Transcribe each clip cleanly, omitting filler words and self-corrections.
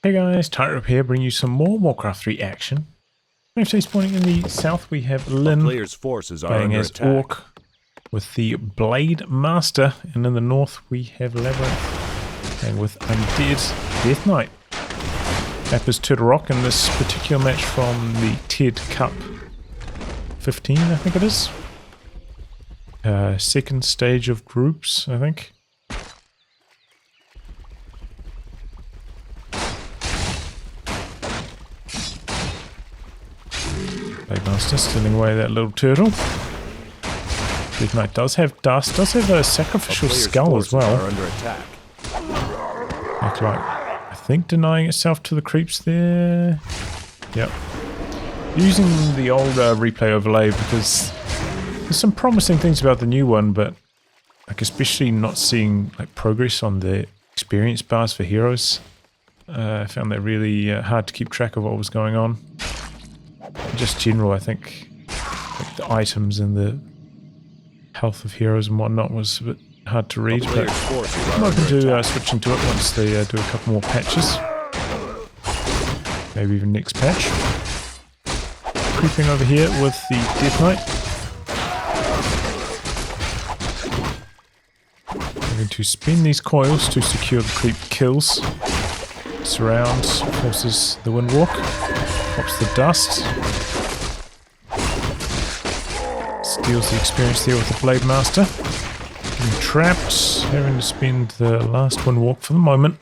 Hey guys, Tightrope here, bringing you some more Warcraft 3 action. Today spawning in the south we have Lynn player's forces are playing under as attack. Orc with the Blade Master, and in the north we have LabyRinth playing with Undead Death Knight. Map is Turtle Rock in this particular match from the TED Cup 15, I think it is. Second stage of groups, I think. Blade Master stealing away that little turtle. Death Knight does have dust, does have a sacrificial skull as well. Under attack. Like, I think denying itself to the creeps there. Yep. Using the old replay overlay because there's some promising things about the new one, but like especially not seeing like progress on the experience bars for heroes. I found that really hard to keep track of what was going on. Just general, I think like the items and the health of heroes and whatnot was a bit hard to read, but I'm open to switching to it once they do a couple more patches. Maybe even next patch. Creeping over here with the Death Knight. I'm going to spin these coils to secure the creep kills. Surrounds, forces the Windwalk, pops the dust. Steals the experience there with the Blade Master. Getting trapped, having to spend the last Windwalk for the moment.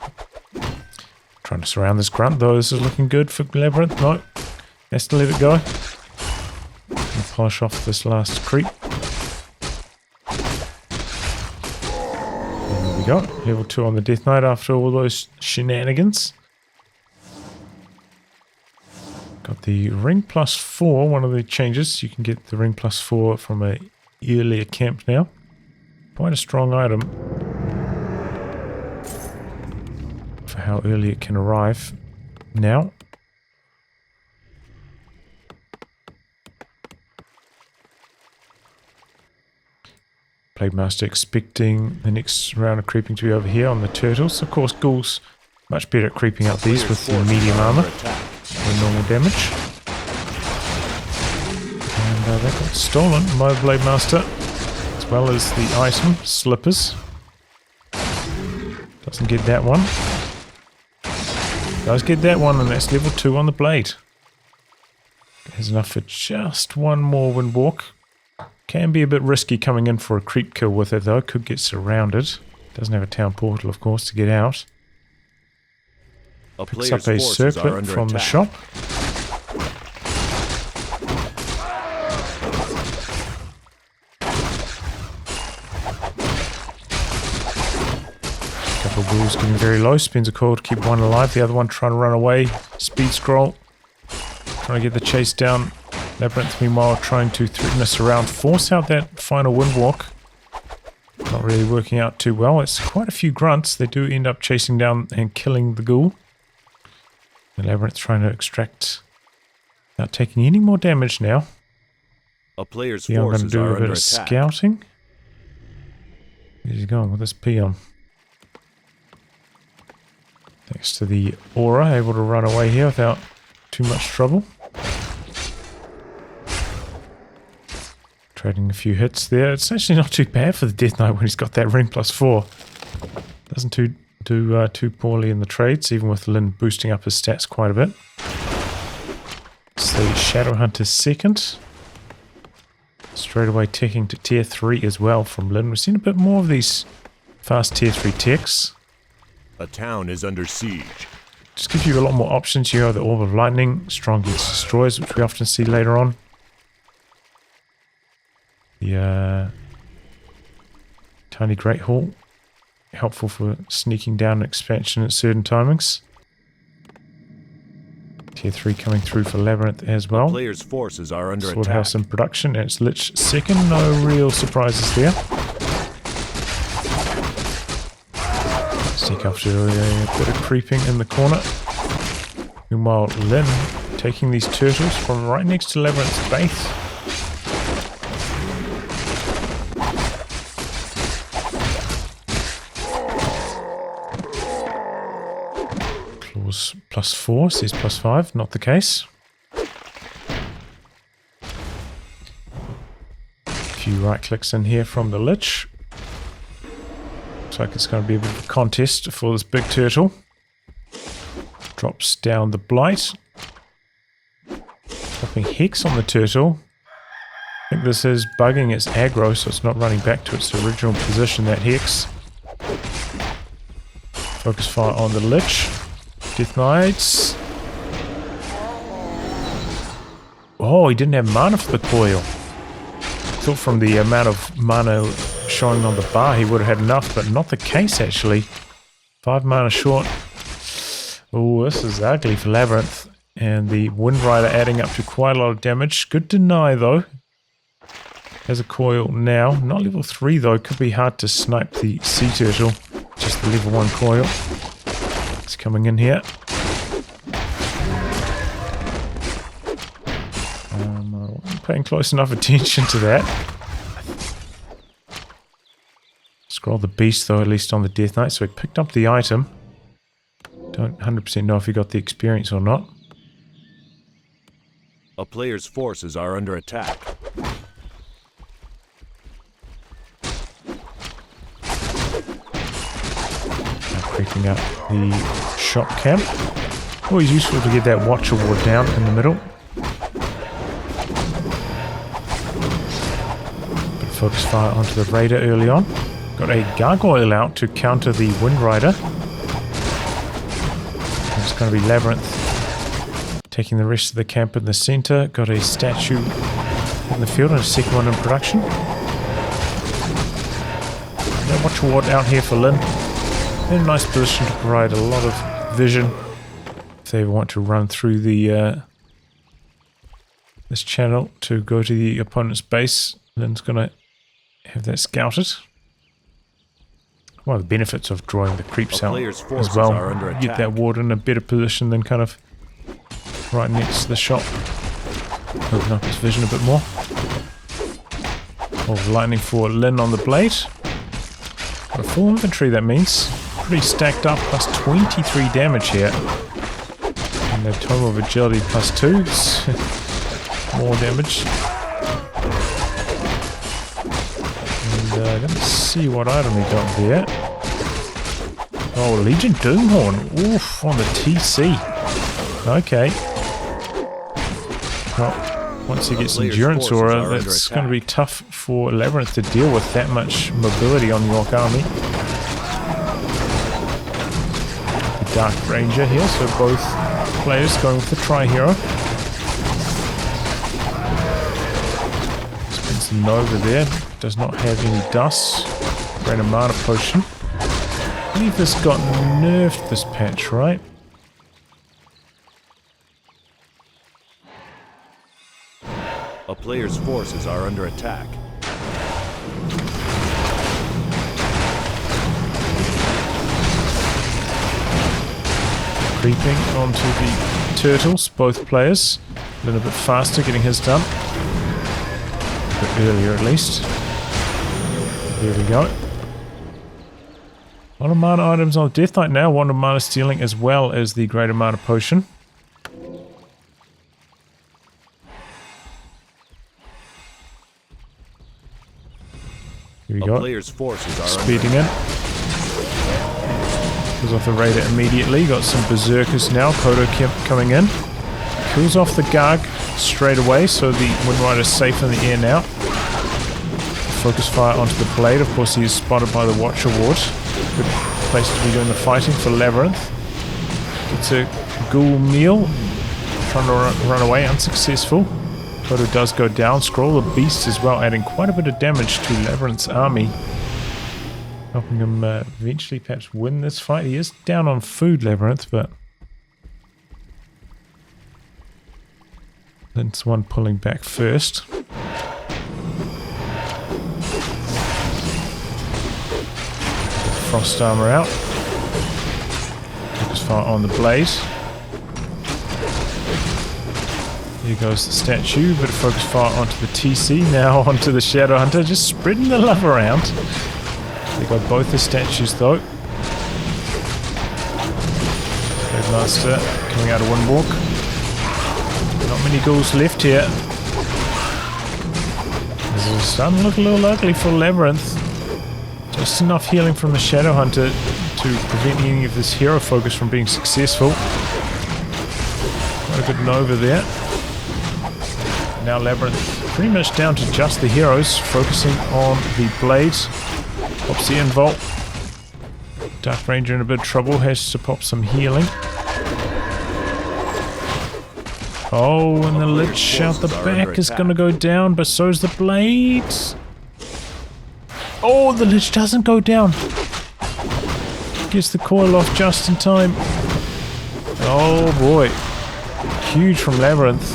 Trying to surround this grunt, though this is looking good for LabyRinth. No, has to let it go. And polish off this last creep. And there we go, level 2 on the Death Knight after all those shenanigans. Got the ring +4, one of the changes. You can get the ring +4 from a earlier camp now. Quite a strong item for how early it can arrive now. Blade Master expecting the next round of creeping to be over here on the turtles. Of course, Ghoul's much better at creeping up these with the medium armor than normal damage. And that got stolen by the Blade Master, as well as the item, Slippers. Doesn't get that one. Does get that one, and that's level 2 on the Blade. Has enough for just one more Windwalk. Can be a bit risky coming in for a creep kill with it though, could get surrounded. Doesn't have a town portal of course to get out. Picks up a circlet from the shop. Couple of ghouls getting very low, spins a coil to keep one alive, the other one trying to run away. Speed scroll, trying to get the chase down. LabyRinth meanwhile trying to threaten us around, force out that final Windwalk. Not really working out too well. It's quite a few grunts. They do end up chasing down and killing the ghoul. And LabyRinth trying to extract without taking any more damage now. A player's Peon going to forces do are a bit under of attack. scouting. Where's he going with this Peon? Thanks to the aura, able to run away here without too much trouble. Trading a few hits there. It's actually not too bad for the Death Knight when he's got that ring +4. Doesn't do too poorly in the trades, even with Lynn boosting up his stats quite a bit. It's the Shadow Hunter's second. Straight away taking to tier 3 as well from Lynn. We've seen a bit more of these fast tier 3 techs. A town is under siege. Just gives you a lot more options. You have the Orb of Lightning, Strong Against Destroyers, which we often see later on. The Tiny Great Hall, helpful for sneaking down expansion at certain timings. Tier 3 coming through for LabyRinth as well. Player's forces are under Sword attack. House in production, and it's Lich second, no real surprises there. Sneak after a bit of creeping in the corner. Meanwhile, Lynn taking these turtles from right next to LabyRinth's base. Claws +4, says +5, not the case. A few right clicks in here from the Lich. Looks like it's going to be a bit of a contest for this big turtle. Drops down the Blight. Dropping Hex on the turtle. I think this is bugging its aggro, so it's not running back to its original position, that Hex. Focus fire on the Lich. Death Knights. Oh, he didn't have mana for the coil. Thought from the amount of mana showing on the bar he would have had enough, but not the case actually. 5 mana short. Oh, this is ugly for Labyrinth. And the Wind Rider adding up to quite a lot of damage. Good deny though. Has a coil now. Not level 3 though. Could be hard to snipe the sea turtle. Just the level 1 coil. It's coming in here. I wasn't paying close enough attention to that. Scroll the beast though, at least on the Death Knight. So he picked up the item. Don't 100% know if he got the experience or not. A player's forces are under attack. Creeping up the shop camp. Always useful to get that Watcher Ward down in the middle. Bit of focus fire onto the Raider early on. Got a Gargoyle out to counter the Wind Rider. It's going to be Labyrinth taking the rest of the camp in the center. Got a statue in the field and a second one in production. That Watcher Ward out here for Lynn. In a nice position to provide a lot of vision if they want to run through the this channel to go to the opponent's base. Lynn's going to have that scouted. One of the benefits of drawing the creeps out as well. Get that ward in a better position than kind of right next to the shop. Open up his vision a bit more. Oh, lightning for Lynn on the blade. Got a full inventory, that means. Pretty stacked up, plus 23 damage here. And the Tome of Agility plus 2. More damage. And let's see what item we got there. Oh, Legion Doomhorn. Oof, on the TC. Okay. Well, once he gets Endurance Aura, that's going to be tough for Labyrinth to deal with that much mobility on the Orc army. Dark Ranger here, so both players going with the Tri-Hero. Spends Nova there, does not have any dust. Greater Mana Potion. I believe this got nerfed this patch, right? A player's forces are under attack. Creeping onto the turtles, both players. A little bit faster, getting his done. A bit earlier at least. There we go. A lot of mana items on Death Knight now. One of mana stealing as well as the Greater Mana Potion. Here we go. Player's forces are speeding in. Kills off the Raider immediately. Got some Berserkers now. Kodo coming in. Kills off the Garg straight away, so the Wind Rider's safe in the air now. Focus fire onto the blade. Of course, he is spotted by the Watcher Ward. Good place to be doing the fighting for Labyrinth. Gets a ghoul meal. Trying to run away, unsuccessful. Kodo does go down. Scroll the Beast as well, adding quite a bit of damage to Labyrinth's army. Helping him eventually perhaps win this fight. He is down on food, Labyrinth, but that's one pulling back first. Frost armor out. Focus fire on the blade. Here goes the statue, bit of focus fire onto the TC, now onto the Shadow Hunter, just spreading the love around. They got both the statues though. They Master coming out of one walk. Not many ghouls left here. This is starting to look a little ugly for Labyrinth. Just enough healing from the Shadow Hunter to prevent any of this hero focus from being successful. Quite a good Nova there. Now Labyrinth pretty much down to just the heroes, focusing on the blades. Pops the Involt. Dark Ranger in a bit of trouble, has to pop some healing. Oh, and the Lich out the back is going to go down, but so's the blades. Oh, the Lich doesn't go down. Gets the coil off just in time. Oh boy. Huge from Labyrinth.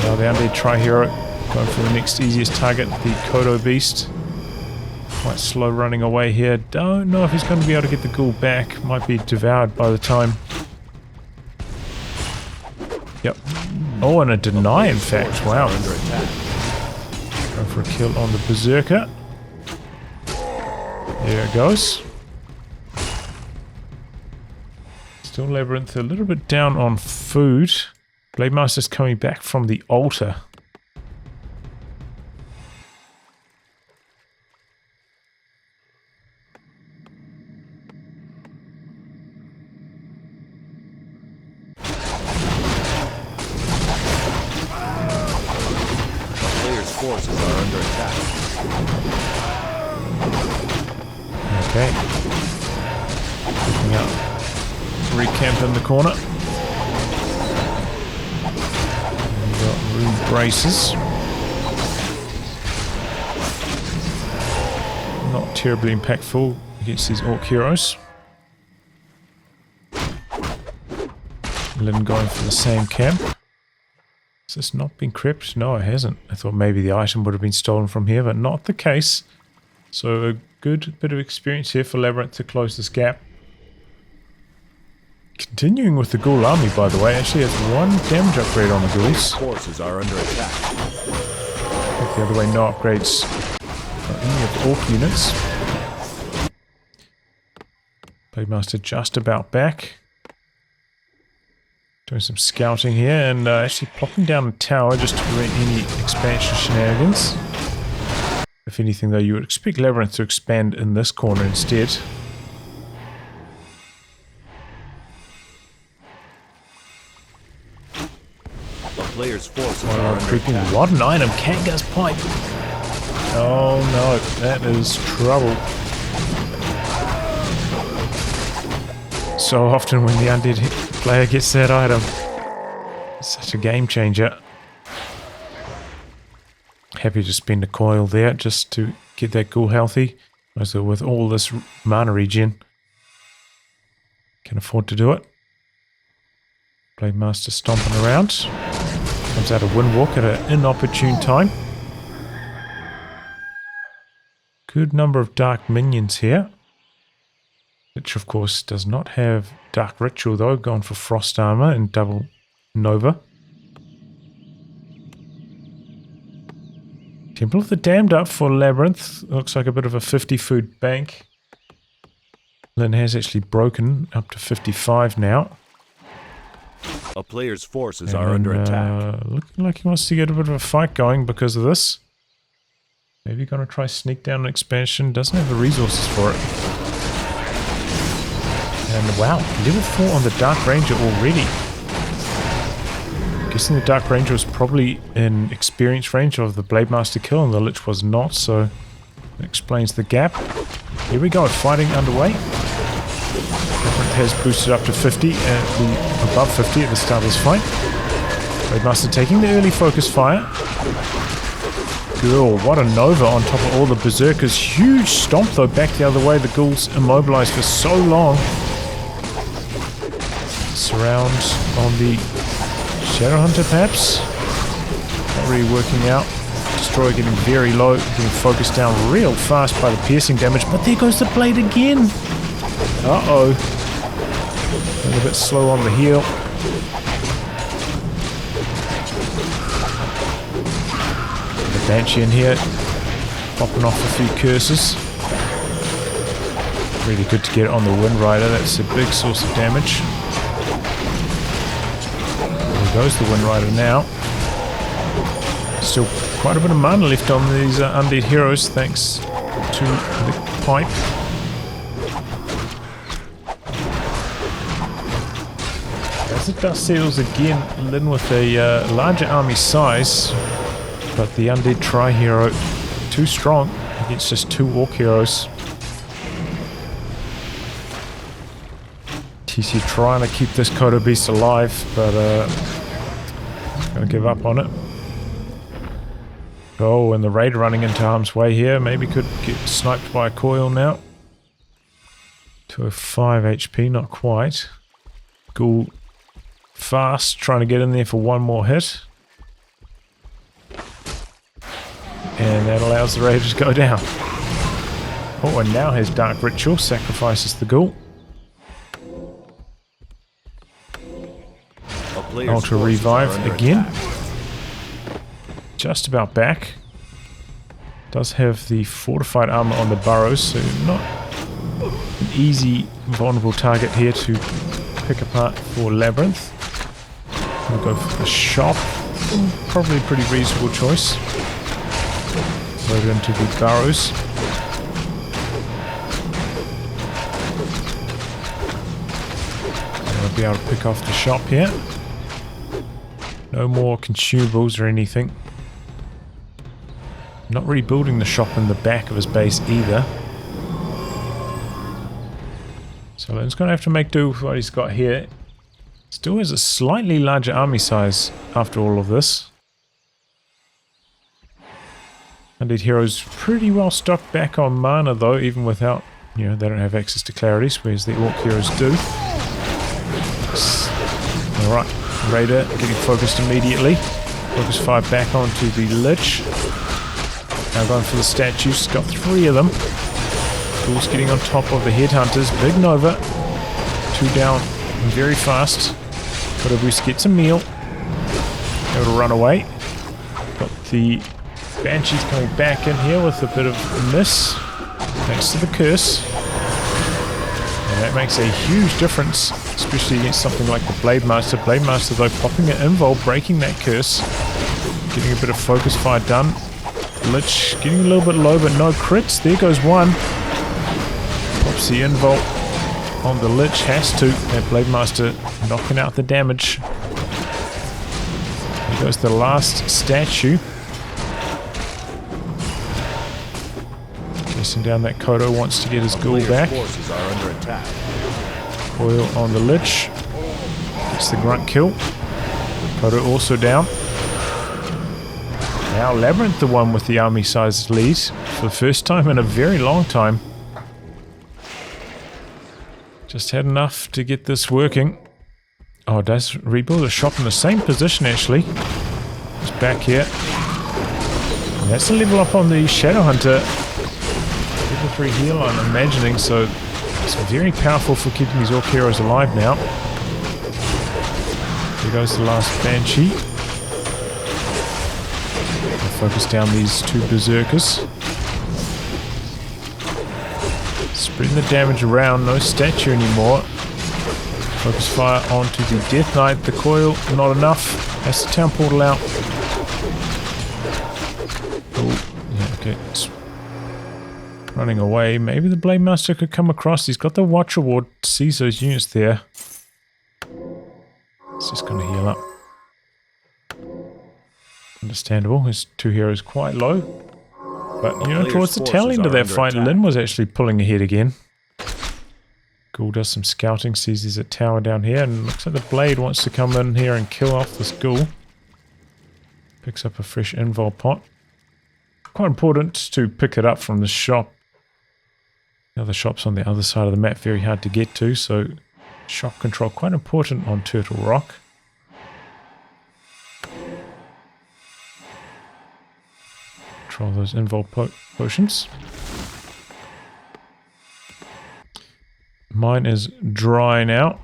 Now the Undead Tri-Hero going for the next easiest target, the Kodo Beast. Quite slow running away here. Don't know if he's going to be able to get the ghoul back. Might be devoured by the time. Yep. Oh, and a deny, in fact. Wow. Going for a kill on the Berserker. There it goes. Still Labyrinth a little bit down on food. Blade Master's coming back from the altar. Forces are under attack. Okay. Picking up. Recamp in the corner. And we've got rune braces. Not terribly impactful against these Orc heroes. Lyn going for the same camp. Has this not been crept? No, it hasn't. I thought maybe the item would have been stolen from here, but not the case. So a good bit of experience here for Labyrinth to close this gap. Continuing with the ghoul army, by the way, actually has one damage upgrade on the ghouls. Forces are under attack. I think the other way, no upgrades on any of the Orc units. Blade Master just about back. Doing some scouting here and actually plopping down a tower just to prevent any expansion shenanigans. If anything though, you would expect Labyrinth to expand in this corner instead. The player's forces are under creeping. attack. What an item! Kanga's Pipe! Oh no, that is trouble. So often when the Undead player gets that item, it's such a game changer. Happy to spend a coil there just to get that ghoul healthy. So with all this mana regen, can afford to do it. Blade Master stomping around. Comes out of Windwalk at an inopportune time. Good number of dark minions here. Which of course does not have Dark Ritual though, going for Frost Armor and double Nova. Temple of the Damned up for Labyrinth. Looks like a bit of a 50 food bank. Lyn has actually broken up to 55 now. A player's forces are under attack. Looking like he wants to get a bit of a fight going because of this. Maybe going to try sneak down an expansion. Doesn't have the resources for it. And wow, level 4 on the Dark Ranger already. Guessing the Dark Ranger was probably in experience range of the Blade Master kill and the Lich was not, so that explains the gap. Here we go, fighting underway. Labyrinth has boosted up to 50, above 50 at the start of this fight. Blade Master taking the early focus fire. Girl, what a Nova on top of all the Berserkers. Huge stomp though back the other way. The ghouls immobilized for so long. Surround on the Shadow Hunter perhaps. Not really working out. Destroyer getting very low, getting focused down real fast by the piercing damage, but there goes the blade again. Uh-oh. A little bit slow on the heal. The Banshee in here, popping off a few curses. Really good to get it on the Wind Rider, that's a big source of damage. goes the Wind Rider now. Still quite a bit of mana left on these undead heroes thanks to the pipe. As the dust settles again, Lyn with a larger army size, but the undead tri-hero too strong against just 2 orc heroes. TC trying to keep this Kodo beast alive, but gonna give up on it. Oh, and the Raider running into harm's way here. Maybe could get sniped by a coil now. To a 5 HP, not quite. Ghoul fast, trying to get in there for one more hit. And that allows the Raider to go down. Oh, and now his Dark Ritual sacrifices the Ghoul. Ultra Revive again. Just about back. Does have the fortified armor on the burrows, so not an easy vulnerable target here to pick apart for Labyrinth. We'll go for the shop. Probably a pretty reasonable choice. Load into the burrows. And I'll be able to pick off the shop here. No more consumables or anything. Not really building the shop in the back of his base either. So Lyn's going to have to make do with what he's got here. Still has a slightly larger army size after all of this. Undead heroes pretty well stocked back on mana though, even without, you know, they don't have access to clarities, whereas the orc heroes do. Alright, Raider getting focused immediately. Focus 5 back onto the Lich. Now going for the statues, got 3 of them. Ghoul's getting on top of the headhunters. Big Nova. 2 down very fast. Kodo Beast gets a meal. Able to run away. Got the Banshees coming back in here with a bit of a miss. Thanks to the curse. And that makes a huge difference, especially against something like the Blade Master. Blade Master though popping an invul, breaking that curse. Getting a bit of focus fire done. Lich getting a little bit low, but no crits. There goes one. Pops the invul on the Lich. Has to. That Blade Master knocking out the damage. There goes the last statue. Chasing down that Kodo, wants to get his Ghoul back. Coil on the Lich. Gets the grunt kill. Kodo also down. Now Labyrinth the one with the army sized lead for the first time in a very long time. Just had enough to get this working. Oh, it does rebuild a shop in the same position actually. Just back here. And that's a level up on the Shadow Hunter. Level 3 heal I'm imagining, so it's very powerful for keeping these orc heroes alive now. There goes the last Banshee. Focus down these 2 berserkers. Spreading the damage around, no statue anymore. Focus fire onto the Death Knight. The coil, not enough. Has the town portal out. Oh, yeah, okay. It's running away. Maybe the Blade Master could come across. He's got the Watcher Ward, sees those units there. It's just going to heal up. Understandable, his 2 heroes quite low. But, you know, towards the tail end of that fight, Lyn was actually pulling ahead again. Ghoul does some scouting, sees there's a tower down here, and looks like the Blade wants to come in here and kill off this Ghoul. Picks up a fresh invul pot. Quite important to pick it up from the shop. The other shop's on the other side of the map, very hard to get to, so shop control quite important on Turtle Rock. Control those invul potions. Mine is dry now.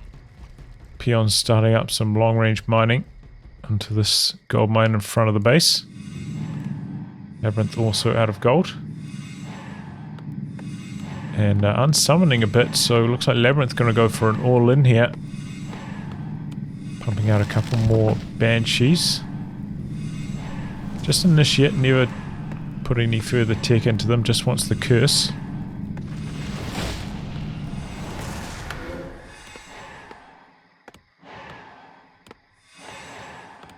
Peon's starting up some long-range mining onto this gold mine in front of the base. Labyrinth also out of gold. And unsummoning a bit, so looks like Labyrinth going to go for an all-in here. Pumping out a couple more banshees. Just initiate, never put any further tech into them, just wants the curse.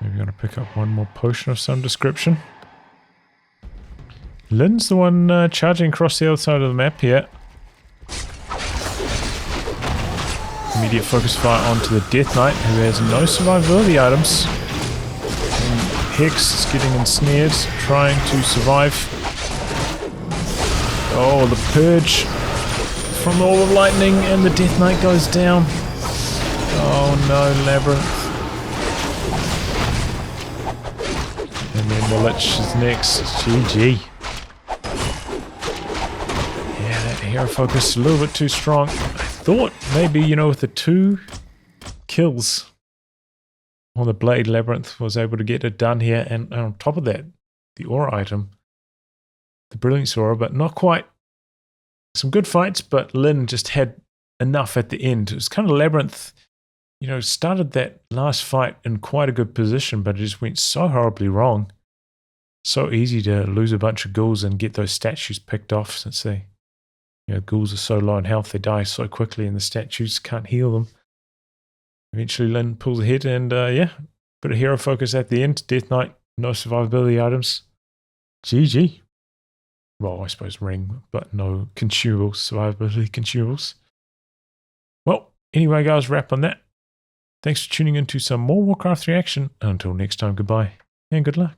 Maybe going to pick up one more potion of some description. Lynn's the one charging across the other side of the map here. Immediate focus fire onto the Death Knight, who has no survivability items. And Hex is getting ensnared, trying to survive. Oh, the Purge from all of lightning, and the Death Knight goes down. Oh no, Labyrinth. And then the Lich is next. GG. Yeah, that hero focus is a little bit too strong. I thought maybe, you know, with the 2 kills on the Blade, Labyrinth was able to get it done here. And on top of that, the aura item, the Brilliance aura, but not quite. Some good fights, but Lynn just had enough at the end. It was kind of Labyrinth, you know, started that last fight in quite a good position, but it just went so horribly wrong. So easy to lose a bunch of ghouls and get those statues picked off, since they, you know, ghouls are so low in health, they die so quickly and the statues can't heal them. Eventually Lynn pulls ahead and yeah, bit of hero focus at the end. Death Knight, no survivability items. GG. Well, I suppose ring, but no consumables, survivability consumables. Well, anyway guys, wrap on that. Thanks for tuning in to some more Warcraft 3 action. Until next time, goodbye and good luck.